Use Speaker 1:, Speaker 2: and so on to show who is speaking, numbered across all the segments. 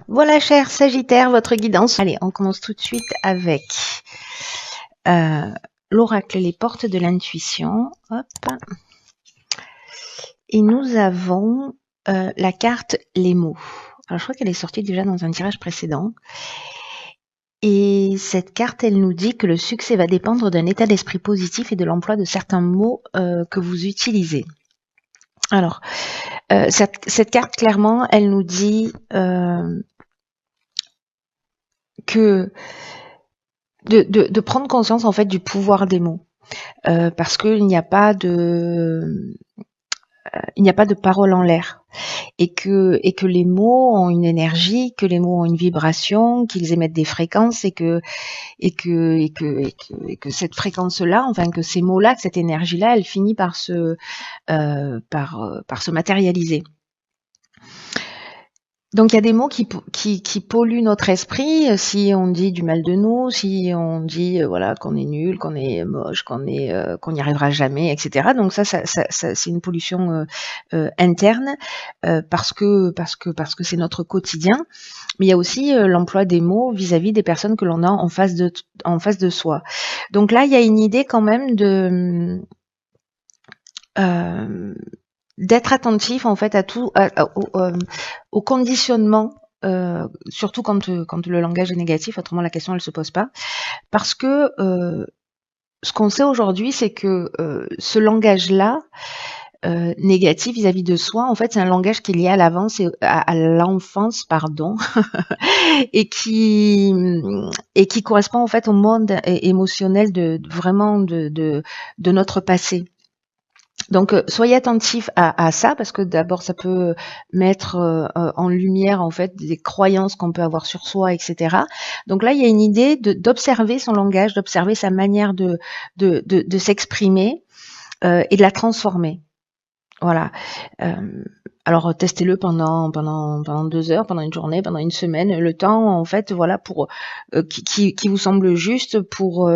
Speaker 1: Voilà, cher Sagittaire, votre guidance. Allez, on commence tout de suite avec euh, l'oracle, les portes de l'intuition. Hop. Et nous avons la carte les mots. Alors, je crois qu'elle est sortie déjà dans un tirage précédent. Et cette carte, elle nous dit que le succès va dépendre d'un état d'esprit positif et de l'emploi de certains mots que vous utilisez. Alors, cette carte, clairement, elle nous dit que de prendre conscience en fait du pouvoir des mots, parce qu'il n'y a pas de parole en l'air, et que les mots ont une énergie, que les mots ont une vibration, qu'ils émettent des fréquences, et que cette fréquence-là, enfin que ces mots-là, que cette énergie-là, elle finit par se matérialiser. Donc il y a des mots qui polluent notre esprit. Si on dit du mal de nous, si on dit voilà qu'on est nul, qu'on est moche, qu'on n'y arrivera jamais, etc. Donc ça c'est une pollution interne, parce que c'est notre quotidien. Mais il y a aussi l'emploi des mots vis-à-vis des personnes que l'on a en face de soi. Donc là il y a une idée quand même de d'être attentif en fait à tout, au conditionnement, surtout quand le langage est négatif, autrement la question elle se pose pas. Parce que ce qu'on sait aujourd'hui, c'est que ce langage-là, négatif vis-à-vis de soi, en fait, c'est un langage qui est lié à à l'enfance, pardon, et qui correspond en fait au monde émotionnel de notre passé. Donc, soyez attentifs à ça, parce que d'abord, ça peut mettre en lumière en fait des croyances qu'on peut avoir sur soi, etc. Donc là, il y a une idée d'observer son langage, d'observer sa manière de s'exprimer, et de la transformer. Voilà. Alors testez-le pendant 2 heures, pendant une journée, pendant une semaine, le temps en fait, voilà, pour qui vous semble juste pour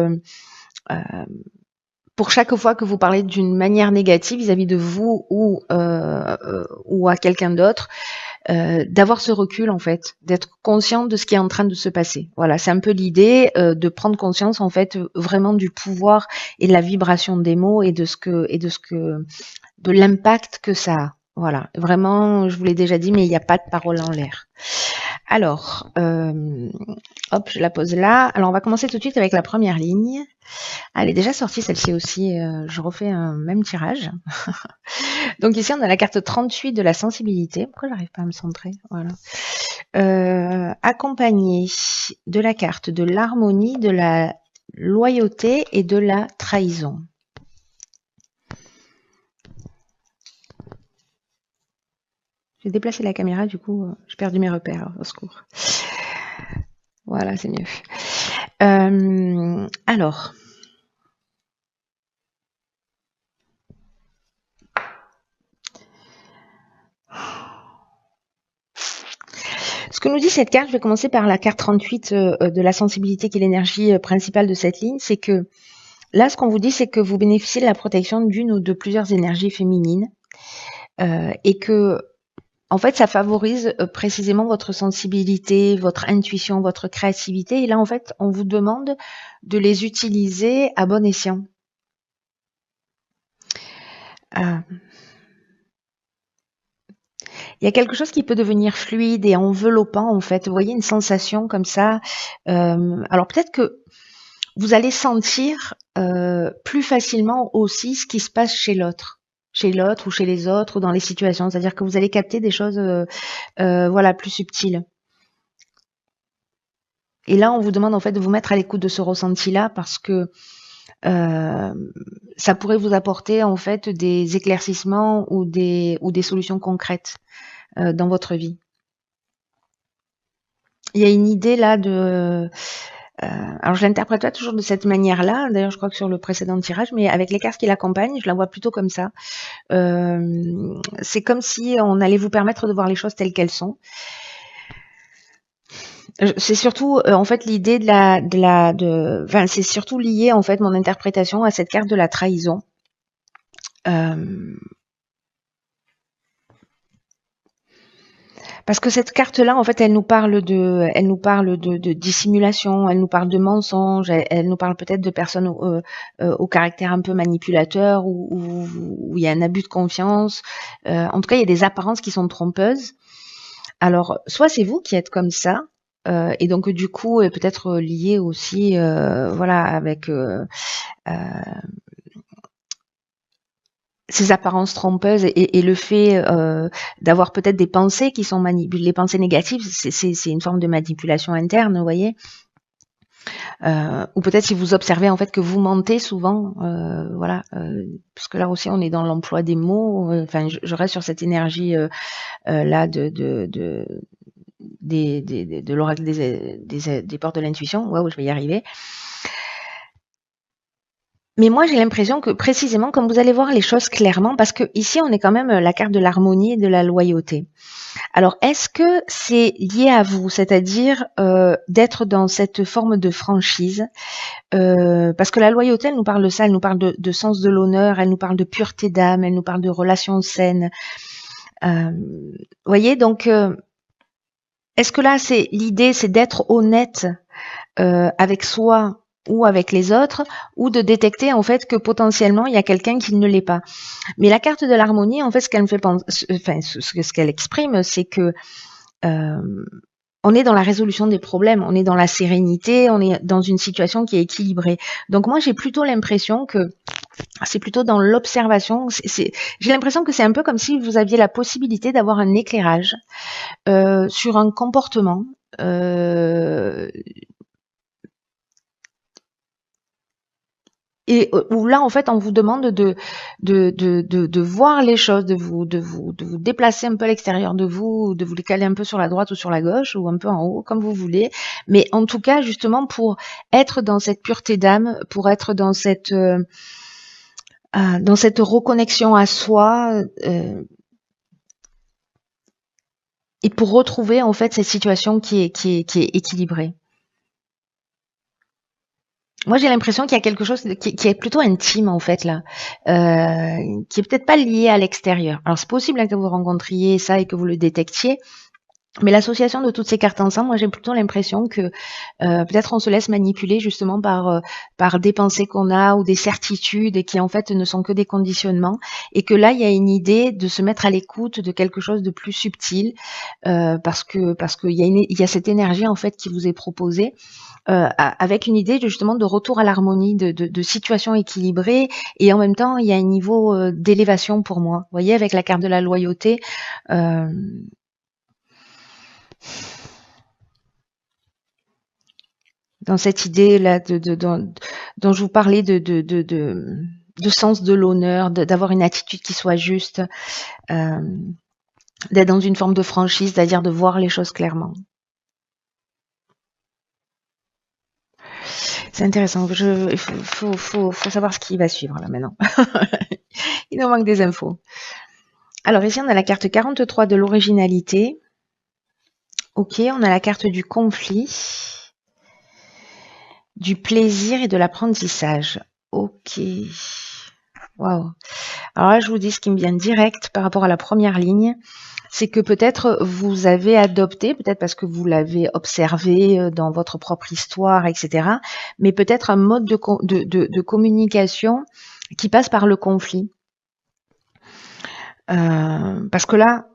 Speaker 1: chaque fois que vous parlez d'une manière négative vis-à-vis de vous ou à quelqu'un d'autre, d'avoir ce recul en fait, d'être conscient de ce qui est en train de se passer. Voilà, c'est un peu l'idée, de prendre conscience en fait vraiment du pouvoir et de la vibration des mots et de l'impact que ça a. Voilà, vraiment, je vous l'ai déjà dit, mais il n'y a pas de parole en l'air. Alors, hop, je la pose là. Alors, on va commencer tout de suite avec la première ligne. Elle est déjà sortie celle-ci aussi, je refais un même tirage. Donc ici, on a la carte 38 de la sensibilité. Pourquoi j'arrive pas à me centrer? Voilà. Accompagnée de la carte de l'harmonie, de la loyauté et de la trahison. J'ai déplacé la caméra, du coup, j'ai perdu mes repères, au secours. Voilà, c'est mieux. Alors, ce que nous dit cette carte, je vais commencer par la carte 38 de la sensibilité, qui est l'énergie principale de cette ligne, c'est que là, ce qu'on vous dit, c'est que vous bénéficiez de la protection d'une ou de plusieurs énergies féminines, et que en fait, ça favorise précisément votre sensibilité, votre intuition, votre créativité. Et là, en fait, on vous demande de les utiliser à bon escient. Il y a quelque chose qui peut devenir fluide et enveloppant, en fait. Vous voyez, une sensation comme ça. Alors peut-être que vous allez sentir plus facilement aussi ce qui se passe chez l'autre ou chez les autres ou dans les situations. C'est-à-dire que vous allez capter des choses voilà, plus subtiles. Et là, on vous demande en fait de vous mettre à l'écoute de ce ressenti-là, parce que ça pourrait vous apporter en fait des éclaircissements ou des solutions concrètes dans votre vie. Il y a une idée là de... alors je l'interprète pas toujours de cette manière-là, d'ailleurs je crois que sur le précédent tirage, mais avec les cartes qui l'accompagnent, je la vois plutôt comme ça. C'est comme si on allait vous permettre de voir les choses telles qu'elles sont. C'est surtout en fait l'idée enfin c'est surtout lié en fait mon interprétation à cette carte de la trahison. Parce que cette carte-là, en fait, elle nous parle de dissimulation, elle nous parle de mensonges, elle nous parle peut-être de personnes au caractère un peu manipulateur, où il y a un abus de confiance. En tout cas, il y a des apparences qui sont trompeuses. Alors, soit c'est vous qui êtes comme ça, et donc du coup, peut-être lié aussi, voilà, avec ces apparences trompeuses et le fait d'avoir peut-être des pensées qui sont manipulées, les pensées négatives, c'est une forme de manipulation interne, vous voyez. Ou peut-être si vous observez en fait que vous mentez souvent, voilà, parce que là aussi on est dans l'emploi des mots. Enfin, je reste sur cette énergie là de l'oracle des portes de l'intuition. Waouh, je vais y arriver. Mais moi, j'ai l'impression que précisément, comme vous allez voir les choses clairement, parce que ici, on est quand même la carte de l'harmonie et de la loyauté. Alors, est-ce que c'est lié à vous, c'est-à-dire d'être dans cette forme de franchise, parce que la loyauté, elle nous parle de ça, elle nous parle de sens de l'honneur, elle nous parle de pureté d'âme, elle nous parle de relations saines. Voyez, donc, est-ce que là, c'est l'idée, c'est d'être honnête avec soi ou avec les autres, ou de détecter en fait que potentiellement il y a quelqu'un qui ne l'est pas. Mais la carte de l'harmonie, en fait, ce qu'elle me fait penser, enfin, ce qu'elle exprime, c'est que on est dans la résolution des problèmes, on est dans la sérénité, on est dans une situation qui est équilibrée. Donc moi, j'ai plutôt l'impression que c'est plutôt dans l'observation. J'ai l'impression que c'est un peu comme si vous aviez la possibilité d'avoir un éclairage sur un comportement. Et où là, en fait, on vous demande de voir les choses, de vous déplacer un peu à l'extérieur de vous, de vous les caler un peu sur la droite ou sur la gauche, ou un peu en haut, comme vous voulez. Mais en tout cas, justement, pour être dans cette pureté d'âme, pour être dans cette reconnexion à soi, et pour retrouver, en fait, cette situation qui est équilibrée. Moi, j'ai l'impression qu'il y a quelque chose qui est plutôt intime, en fait, là, qui est peut-être pas lié à l'extérieur. Alors, c'est possible que vous rencontriez ça et que vous le détectiez, mais l'association de toutes ces cartes ensemble, moi, j'ai plutôt l'impression que peut-être on se laisse manipuler justement par des pensées qu'on a ou des certitudes et qui, en fait, ne sont que des conditionnements, et que là, il y a une idée de se mettre à l'écoute de quelque chose de plus subtil, parce qu'il y a cette énergie, en fait, qui vous est proposée. Avec une idée justement de retour à l'harmonie, de situation équilibrée, et en même temps il y a un niveau d'élévation pour moi. Vous voyez, avec la carte de la loyauté, dans cette idée là dont je vous parlais de sens de l'honneur, d'avoir une attitude qui soit juste, d'être dans une forme de franchise, c'est-à-dire de voir les choses clairement. C'est intéressant. Il faut savoir ce qui va suivre là maintenant. Il nous manque des infos. Alors ici, on a la carte 43 de l'originalité. Ok, on a la carte du conflit, du plaisir et de l'apprentissage. Ok. Waouh. Alors là, je vous dis ce qui me vient direct par rapport à la première ligne. C'est que peut-être vous avez adopté, peut-être parce que vous l'avez observé dans votre propre histoire, etc., mais peut-être un mode de communication qui passe par le conflit. Parce que là,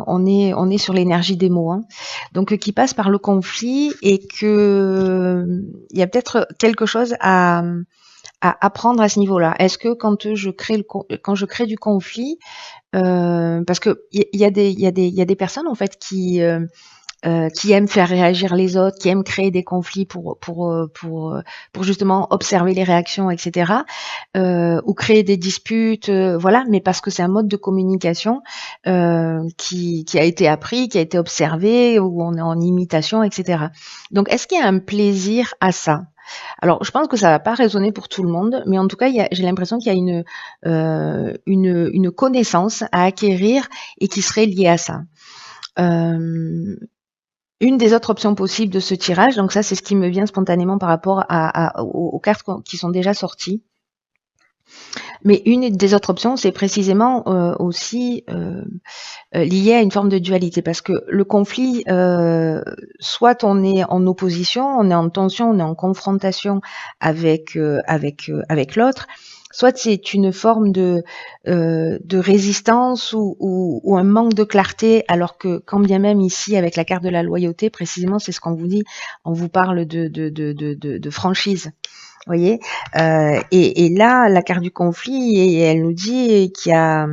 Speaker 1: on est sur l'énergie des mots, hein. Donc qui passe par le conflit, et que il y a peut-être quelque chose à apprendre à ce niveau-là. Est-ce que quand je crée du conflit, parce que il y a des personnes en fait qui aiment faire réagir les autres, qui aiment créer des conflits pour justement observer les réactions, etc. Ou créer des disputes, voilà, mais parce que c'est un mode de communication qui a été appris, qui a été observé, où on est en imitation, etc. Donc, est-ce qu'il y a un plaisir à ça? Alors, je pense que ça va pas résonner pour tout le monde, mais en tout cas, j'ai l'impression qu'il y a une connaissance à acquérir et qui serait liée à ça. Une des autres options possibles de ce tirage, donc ça c'est ce qui me vient spontanément par rapport aux cartes qui sont déjà sorties, Mais une des autres options, c'est précisément aussi lié à une forme de dualité, parce que le conflit, soit on est en opposition, on est en tension, on est en confrontation avec l'autre, soit c'est une forme de résistance ou un manque de clarté, alors que quand bien même ici, avec la carte de la loyauté, précisément, c'est ce qu'on vous dit, on vous parle de franchise. Vous voyez, et là, la carte du conflit, elle nous dit qu'il y a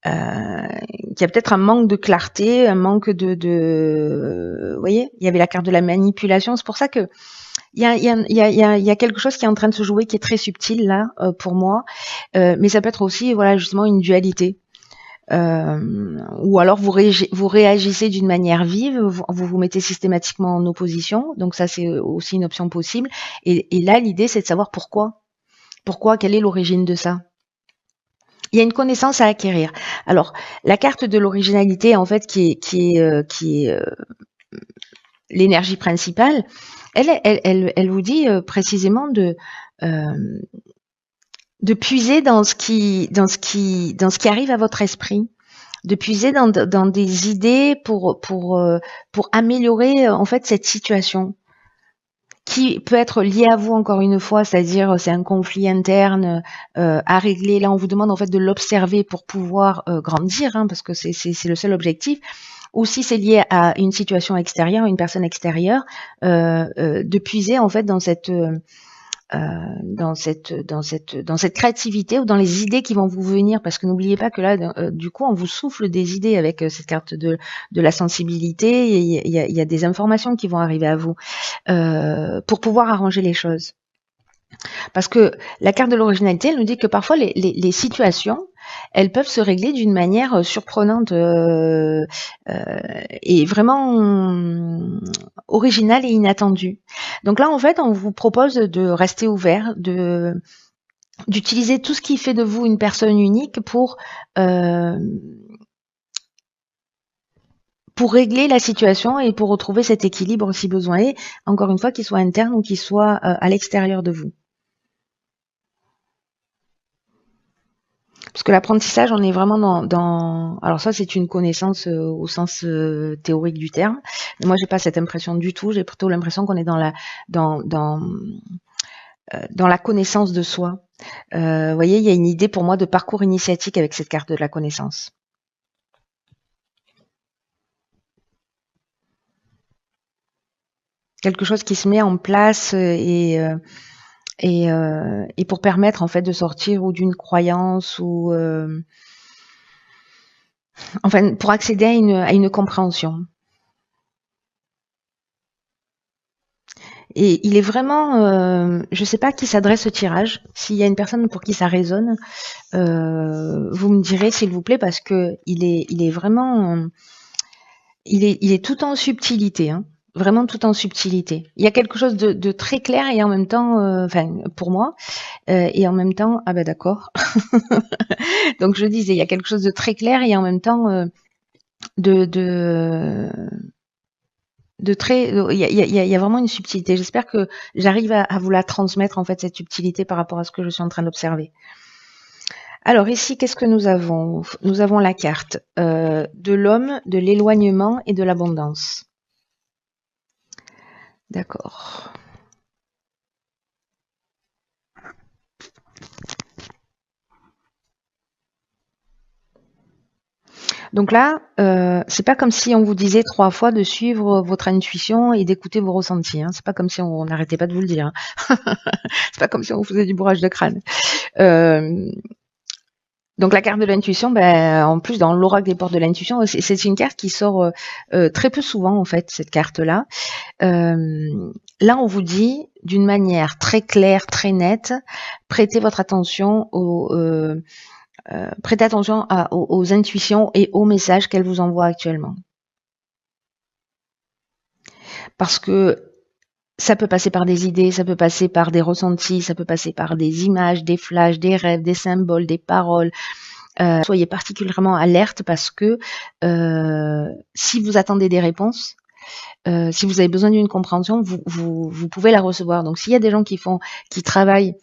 Speaker 1: peut-être un manque de clarté, un manque vous voyez, il y avait la carte de la manipulation. C'est pour ça que il y a quelque chose qui est en train de se jouer, qui est très subtil là pour moi, mais ça peut être aussi voilà justement une dualité. Ou alors vous réagissez d'une manière vive, vous mettez systématiquement en opposition, donc ça c'est aussi une option possible. Et là l'idée c'est de savoir pourquoi, quelle est l'origine de ça. Il y a une connaissance à acquérir. Alors la carte de l'originalité en fait qui est l'énergie principale, elle vous dit précisément de puiser dans ce qui arrive à votre esprit, de puiser dans des idées pour améliorer en fait cette situation qui peut être liée à vous encore une fois, c'est-à-dire c'est un conflit interne à régler. Là, on vous demande en fait de l'observer pour pouvoir grandir, hein, parce que c'est le seul objectif. Ou si c'est lié à une situation extérieure, une personne extérieure, de puiser en fait dans cette créativité ou dans les idées qui vont vous venir, parce que n'oubliez pas que là, du coup, on vous souffle des idées avec cette carte de la sensibilité. Il y a des informations qui vont arriver à vous pour pouvoir arranger les choses. Parce que la carte de l'originalité, elle nous dit que parfois les situations, elles peuvent se régler d'une manière surprenante et vraiment originale et inattendue. Donc là, en fait, on vous propose de rester ouvert, d'utiliser tout ce qui fait de vous une personne unique pour régler la situation et pour retrouver cet équilibre si besoin est, encore une fois, qu'il soit interne ou qu'il soit à l'extérieur de vous. Parce que l'apprentissage, on est vraiment dans... Alors ça, c'est une connaissance au sens théorique du terme. Mais moi, j'ai pas cette impression du tout. J'ai plutôt l'impression qu'on est dans la connaissance de soi. Vous voyez, il y a une idée pour moi de parcours initiatique avec cette carte de la connaissance. Quelque chose qui se met en place et pour permettre en fait de sortir ou d'une croyance ou enfin pour accéder à une compréhension. Et il est vraiment, je sais pas à qui s'adresse ce tirage. S'il y a une personne pour qui ça résonne, vous me direz s'il vous plaît, parce que il est vraiment, il est tout en subtilité, hein. Vraiment tout en subtilité. Il y a quelque chose de très clair et en même temps, enfin pour moi, et en même temps, ah ben d'accord. Donc je disais, il y a quelque chose de très clair et en même temps de très, il y a vraiment une subtilité. J'espère que j'arrive à vous la transmettre en fait, cette subtilité par rapport à ce que je suis en train d'observer. Alors ici, qu'est-ce que nous avons? Nous avons la carte de l'homme, de l'éloignement et de l'abondance. D'accord. Donc là, c'est pas comme si on vous disait 3 fois de suivre votre intuition et d'écouter vos ressentis, hein. C'est pas comme si on n'arrêtait pas de vous le dire, hein. C'est pas comme si on vous faisait du bourrage de crâne. Donc la carte de l'intuition, en plus dans l'oracle des portes de l'intuition, c'est une carte qui sort très peu souvent en fait, cette carte-là. Là, on vous dit d'une manière très claire, très nette, prêtez votre attention prêtez attention aux intuitions et aux messages qu'elle vous envoie actuellement. Parce que ça peut passer par des idées, ça peut passer par des ressentis, ça peut passer par des images, des flashs, des rêves, des symboles, des paroles. Soyez particulièrement alerte parce que si vous attendez des réponses, si vous avez besoin d'une compréhension, vous pouvez la recevoir. Donc s'il y a des gens qui travaillent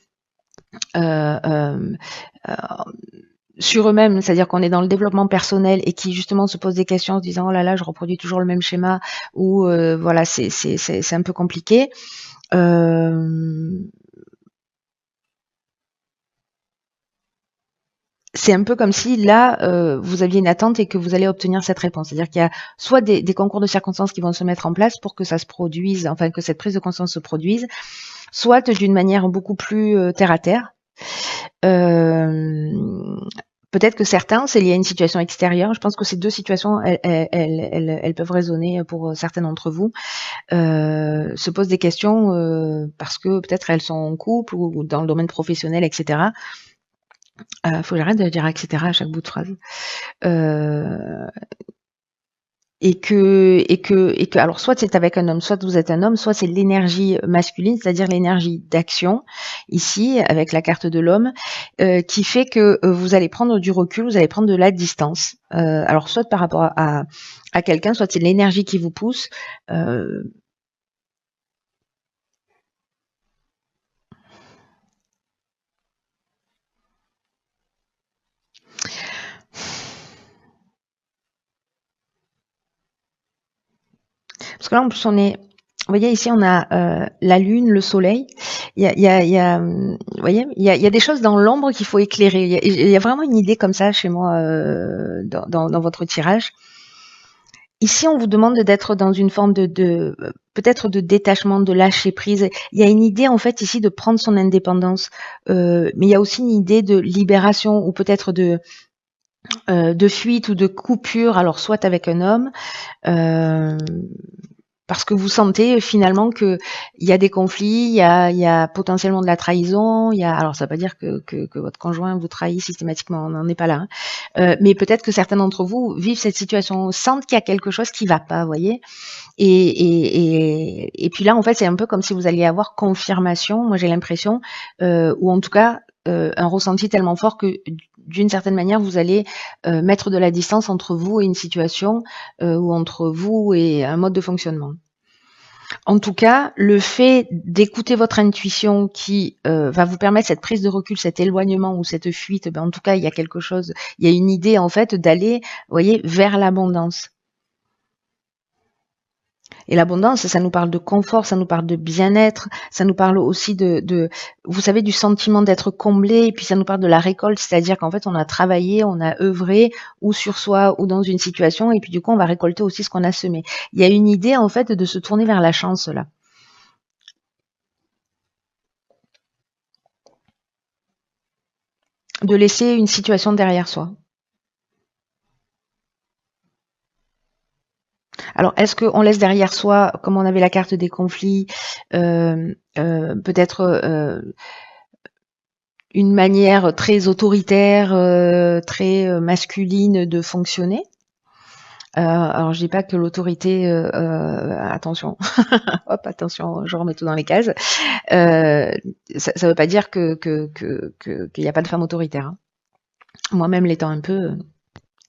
Speaker 1: sur eux-mêmes, c'est-à-dire qu'on est dans le développement personnel et qui justement se posent des questions en se disant oh là là, je reproduis toujours le même schéma ou voilà, c'est un peu compliqué. C'est un peu comme si là, vous aviez une attente et que vous allez obtenir cette réponse. C'est-à-dire qu'il y a soit des concours de circonstances qui vont se mettre en place pour que ça se produise, enfin que cette prise de conscience se produise, soit d'une manière beaucoup plus terre à terre. Peut-être que certains, c'est lié à une situation extérieure. Je pense que ces deux situations, elles peuvent résonner pour certains d'entre vous. Se posent des questions parce que peut-être elles sont en couple ou dans le domaine professionnel, etc. Faut que j'arrête de dire etc. à chaque bout de phrase. Et que alors soit c'est avec un homme, soit vous êtes un homme, soit c'est l'énergie masculine, c'est-à-dire l'énergie d'action ici avec la carte de l'homme, qui fait que vous allez prendre du recul, vous allez prendre de la distance. Alors soit par rapport à quelqu'un, soit c'est l'énergie qui vous pousse. Parce que là en plus on est, vous voyez ici on a la lune, le soleil. Il y a, vous voyez, il y a des choses dans l'ombre qu'il faut éclairer. Il y a vraiment une idée comme ça chez moi dans votre tirage. Ici, on vous demande d'être dans une forme de peut-être de détachement, de lâcher prise. Il y a une idée en fait ici de prendre son indépendance, mais il y a aussi une idée de libération ou peut-être de fuite ou de coupure. Alors soit avec un homme. Parce que vous sentez finalement que il y a des conflits, il y a potentiellement de la trahison, alors ça veut pas dire que votre conjoint vous trahit systématiquement, on n'en est pas là, hein. Mais peut-être que certains d'entre vous vivent cette situation, sentent qu'il y a quelque chose qui va pas, vous voyez. Et puis là, en fait, c'est un peu comme si vous alliez avoir confirmation, moi j'ai l'impression, ou en tout cas un ressenti tellement fort que d'une certaine manière, vous allez mettre de la distance entre vous et une situation ou entre vous et un mode de fonctionnement. En tout cas, le fait d'écouter votre intuition qui va vous permettre cette prise de recul, cet éloignement ou cette fuite, en tout cas, il y a quelque chose, il y a une idée en fait d'aller, vous voyez, vers l'abondance. Et l'abondance, ça nous parle de confort, ça nous parle de bien-être, ça nous parle aussi vous savez, du sentiment d'être comblé, et puis ça nous parle de la récolte, c'est-à-dire qu'en fait, on a travaillé, on a œuvré, ou sur soi, ou dans une situation, et puis du coup, on va récolter aussi ce qu'on a semé. Il y a une idée, en fait, de se tourner vers la chance, là. De laisser une situation derrière soi. Alors, est-ce qu'on laisse derrière soi, comme on avait la carte des conflits, peut-être une manière très autoritaire, très masculine de fonctionner. Alors je dis pas que l'autorité, attention, hop, attention, je remets tout dans les cases. Ça veut pas dire qu'il n'y a pas de femme autoritaire. Hein. Moi-même l'étant un peu,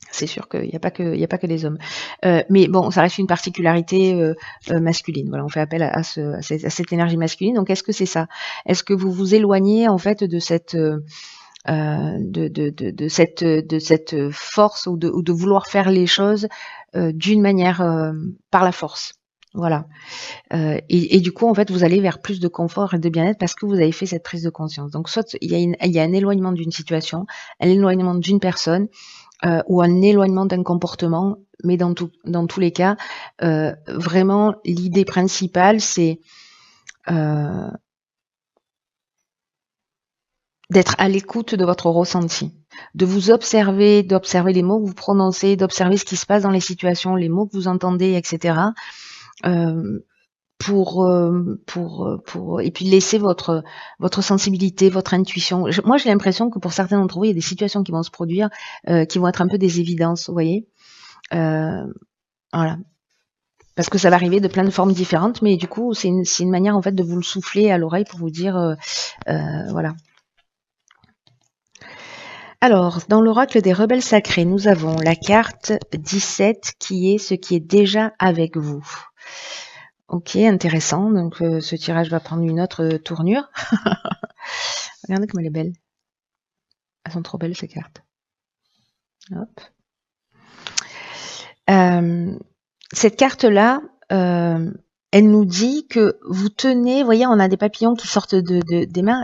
Speaker 1: c'est sûr qu'il n'y a pas que des hommes. Mais bon, ça reste une particularité masculine. Voilà, on fait appel à cette énergie masculine. Donc, est-ce que c'est ça? Est-ce que vous vous éloignez en fait de cette de cette force ou de vouloir faire les choses d'une manière par la force? Voilà. Et du coup, en fait, vous allez vers plus de confort et de bien-être parce que vous avez fait cette prise de conscience. Donc, soit il y a un éloignement d'une situation, un éloignement d'une personne, ou un éloignement d'un comportement, mais dans tous les cas, vraiment l'idée principale, c'est d'être à l'écoute de votre ressenti, de vous observer, d'observer les mots que vous prononcez, d'observer ce qui se passe dans les situations, les mots que vous entendez, etc. Pour et puis laisser votre sensibilité, votre intuition. Moi, j'ai l'impression que pour certains d'entre vous, il y a des situations qui vont se produire, qui vont être un peu des évidences, vous voyez. Voilà. Parce que ça va arriver de plein de formes différentes, mais du coup, c'est une manière en fait de vous le souffler à l'oreille pour vous dire, voilà. Alors, dans l'oracle des rebelles sacrés, nous avons la carte 17 qui est ce qui est déjà avec vous. Ok, intéressant. Donc, ce tirage va prendre une autre tournure. Regardez comme elle est belle. Elles sont trop belles ces cartes. Hop. Cette carte-là, elle nous dit que vous tenez, vous voyez, on a des papillons qui sortent des mains.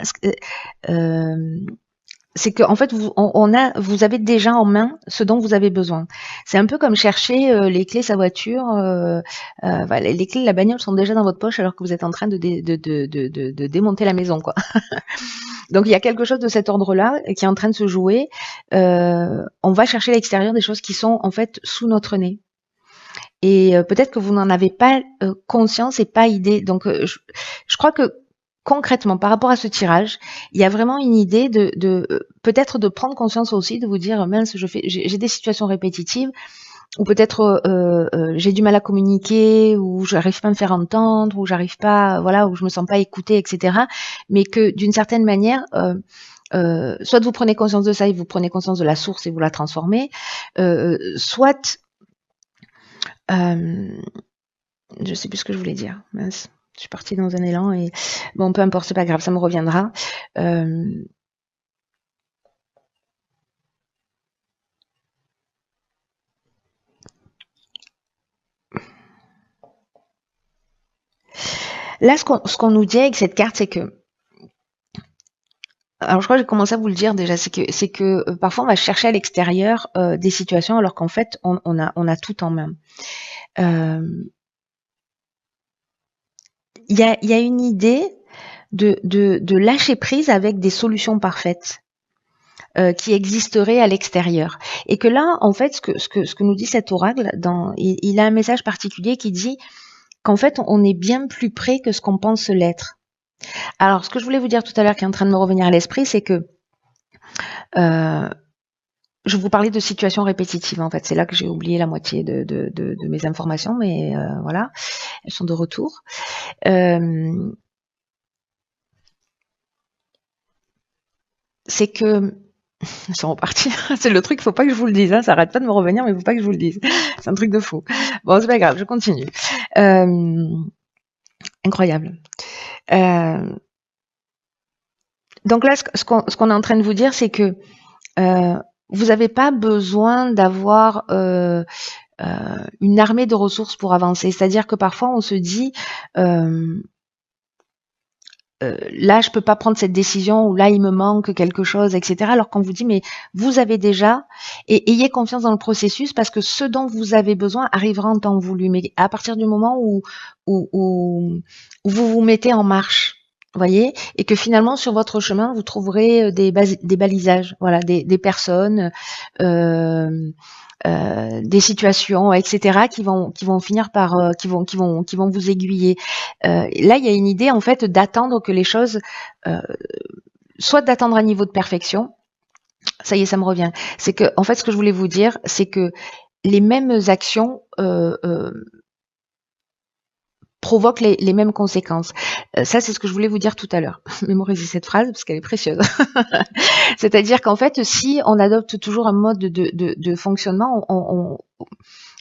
Speaker 1: C'est que en fait, vous avez déjà en main ce dont vous avez besoin. C'est un peu comme chercher les clés de sa voiture. Voilà, les clés de la bagnole sont déjà dans votre poche alors que vous êtes en train de démonter la maison, quoi. Donc il y a quelque chose de cet ordre-là qui est en train de se jouer. On va chercher à l'extérieur des choses qui sont en fait sous notre nez. Et peut-être que vous n'en avez pas conscience et pas idée. Donc je crois que concrètement, par rapport à ce tirage, il y a vraiment une idée de peut-être de prendre conscience aussi, de vous dire mince, j'ai des situations répétitives, ou peut-être j'ai du mal à communiquer, ou j'arrive pas à me faire entendre, ou j'arrive pas, voilà, ou je me sens pas écoutée, etc. Mais que d'une certaine manière, soit vous prenez conscience de ça et vous prenez conscience de la source et vous la transformez, soit je sais plus ce que je voulais dire. Mince. Je suis partie dans un élan et bon, peu importe, c'est pas grave, ça me reviendra. Là, ce qu'on nous dit avec cette carte, c'est que, alors je crois que j'ai commencé à vous le dire déjà, c'est que parfois on va chercher à l'extérieur des situations alors qu'en fait on a tout en main. Il y a une idée de lâcher prise avec des solutions parfaites qui existeraient à l'extérieur. Et que là, en fait, ce que nous dit cet oracle, il a un message particulier qui dit qu'en fait, on est bien plus près que ce qu'on pense l'être. Alors, ce que je voulais vous dire tout à l'heure, qui est en train de me revenir à l'esprit, c'est que je vous parlais de situations répétitives, en fait. C'est là que j'ai oublié la moitié de mes informations, mais voilà, elles sont de retour. C'est que ils sont repartis. C'est le truc, faut pas que je vous le dise. Hein. Ça arrête pas de me revenir, mais faut pas que je vous le dise. C'est un truc de fou. Bon, c'est pas grave, je continue. Incroyable. Donc là, ce qu'on est en train de vous dire, c'est que vous n'avez pas besoin d'avoir une armée de ressources pour avancer. C'est-à-dire que parfois, on se dit là, je peux pas prendre cette décision, ou là, il me manque quelque chose, etc. Alors qu'on vous dit, mais vous avez déjà, et ayez confiance dans le processus, parce que ce dont vous avez besoin arrivera en temps voulu. Mais à partir du moment où vous vous mettez en marche, voyez, et que finalement, sur votre chemin, vous trouverez des balisages, voilà, des personnes, des situations, etc., qui vont finir par, qui vont vous aiguiller. Là, il y a une idée en fait d'attendre que les choses, soit d'attendre un niveau de perfection. Ça y est, ça me revient. C'est que, en fait, ce que je voulais vous dire, c'est que les mêmes actions provoquent les mêmes conséquences. Ça, c'est ce que je voulais vous dire tout à l'heure. Mémorisez cette phrase parce qu'elle est précieuse. C'est-à-dire qu'en fait, si on adopte toujours un mode de fonctionnement,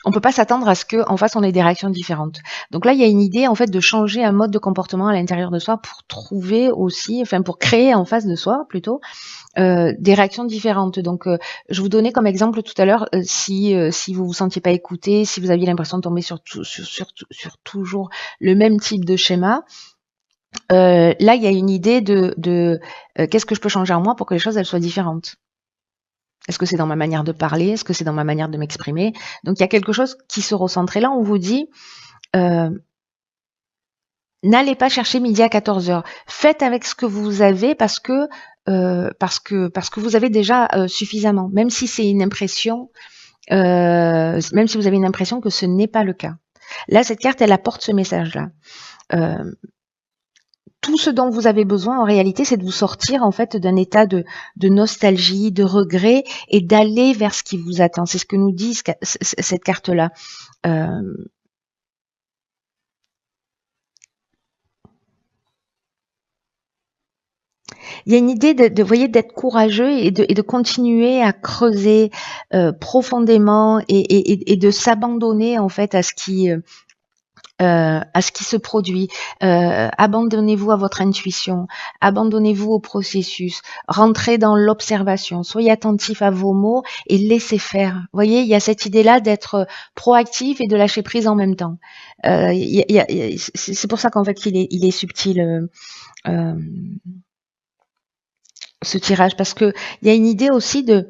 Speaker 1: on peut pas s'attendre à ce qu'en face on ait des réactions différentes. Donc là, il y a une idée en fait de changer un mode de comportement à l'intérieur de soi pour trouver aussi, enfin pour créer en face de soi plutôt des réactions différentes. Donc je vous donnais comme exemple tout à l'heure si vous vous sentiez pas écouté, si vous aviez l'impression de tomber sur toujours le même type de schéma. Là, il y a une idée de qu'est-ce que je peux changer en moi pour que les choses elles soient différentes. Est-ce que c'est dans ma manière de parler? Est-ce que c'est dans ma manière de m'exprimer? Donc, il y a quelque chose qui se recentre. Et là, on vous dit, n'allez pas chercher midi à 14h. Faites avec ce que vous avez parce que vous avez déjà suffisamment. Même si c'est une impression, même si vous avez une impression que ce n'est pas le cas. Là, cette carte, elle apporte ce message-là. Tout ce dont vous avez besoin, en réalité, c'est de vous sortir en fait d'un état de nostalgie, de regret, et d'aller vers ce qui vous attend. C'est ce que nous dit cette carte-là. Il y a une idée voyez, d'être courageux et de continuer à creuser profondément et de s'abandonner en fait à ce qui à ce qui se produit. Abandonnez-vous à votre intuition, abandonnez-vous au processus, rentrez dans l'observation, soyez attentif à vos mots et laissez faire. Vous voyez, il y a cette idée-là d'être proactif et de lâcher prise en même temps. C'est pour ça qu'en fait il est subtil ce tirage, parce que il y a une idée aussi de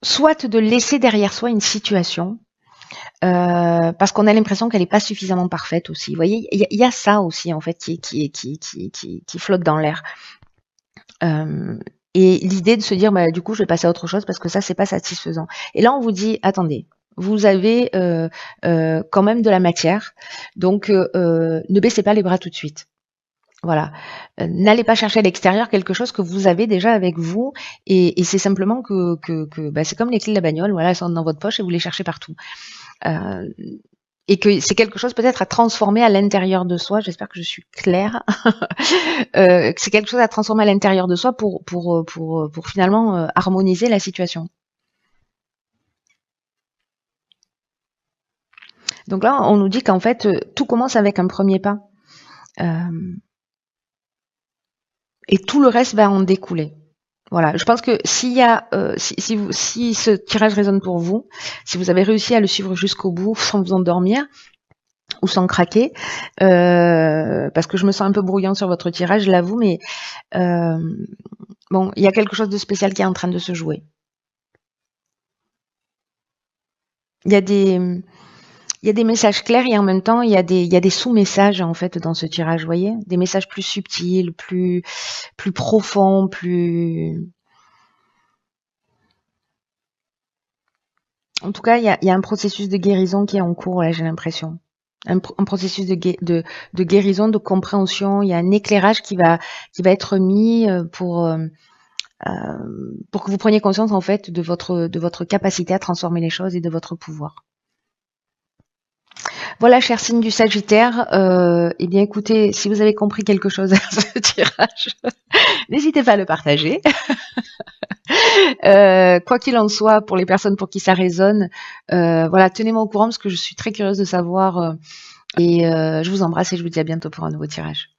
Speaker 1: soit de laisser derrière soi une situation, parce qu'on a l'impression qu'elle n'est pas suffisamment parfaite aussi. Vous voyez, il y a ça aussi en fait qui flotte dans l'air. Et l'idée de se dire, bah, du coup, je vais passer à autre chose parce que ça, c'est pas satisfaisant. Et là, on vous dit, attendez, vous avez quand même de la matière, donc ne baissez pas les bras tout de suite. Voilà. N'allez pas chercher à l'extérieur quelque chose que vous avez déjà avec vous, et c'est simplement que bah, c'est comme les clés de la bagnole, voilà, elles sont dans votre poche et vous les cherchez partout. Et que c'est quelque chose peut-être à transformer à l'intérieur de soi. J'espère que je suis claire. C'est quelque chose à transformer à l'intérieur de soi pour finalement harmoniser la situation. Donc là, on nous dit qu'en fait, tout commence avec un premier pas. Et tout le reste va en découler. Voilà, je pense que s'il y a, si ce tirage résonne pour vous, si vous avez réussi à le suivre jusqu'au bout sans vous endormir ou sans craquer, parce que je me sens un peu brouillant sur votre tirage, je l'avoue, mais bon, il y a quelque chose de spécial qui est en train de se jouer. Il y a des messages clairs et en même temps il y a des sous-messages en fait dans ce tirage, vous voyez, des messages plus subtils, plus profonds, plus. En tout cas, il y a un processus de guérison qui est en cours, là, j'ai l'impression. Un processus de guérison, de compréhension. Il y a un éclairage qui va être mis pour que vous preniez conscience en fait de votre capacité à transformer les choses et de votre pouvoir. Voilà, cher signe du Sagittaire, eh bien écoutez, si vous avez compris quelque chose à ce tirage, n'hésitez pas à le partager. Quoi qu'il en soit, pour les personnes pour qui ça résonne, voilà, tenez-moi au courant parce que je suis très curieuse de savoir. Et je vous embrasse et je vous dis à bientôt pour un nouveau tirage.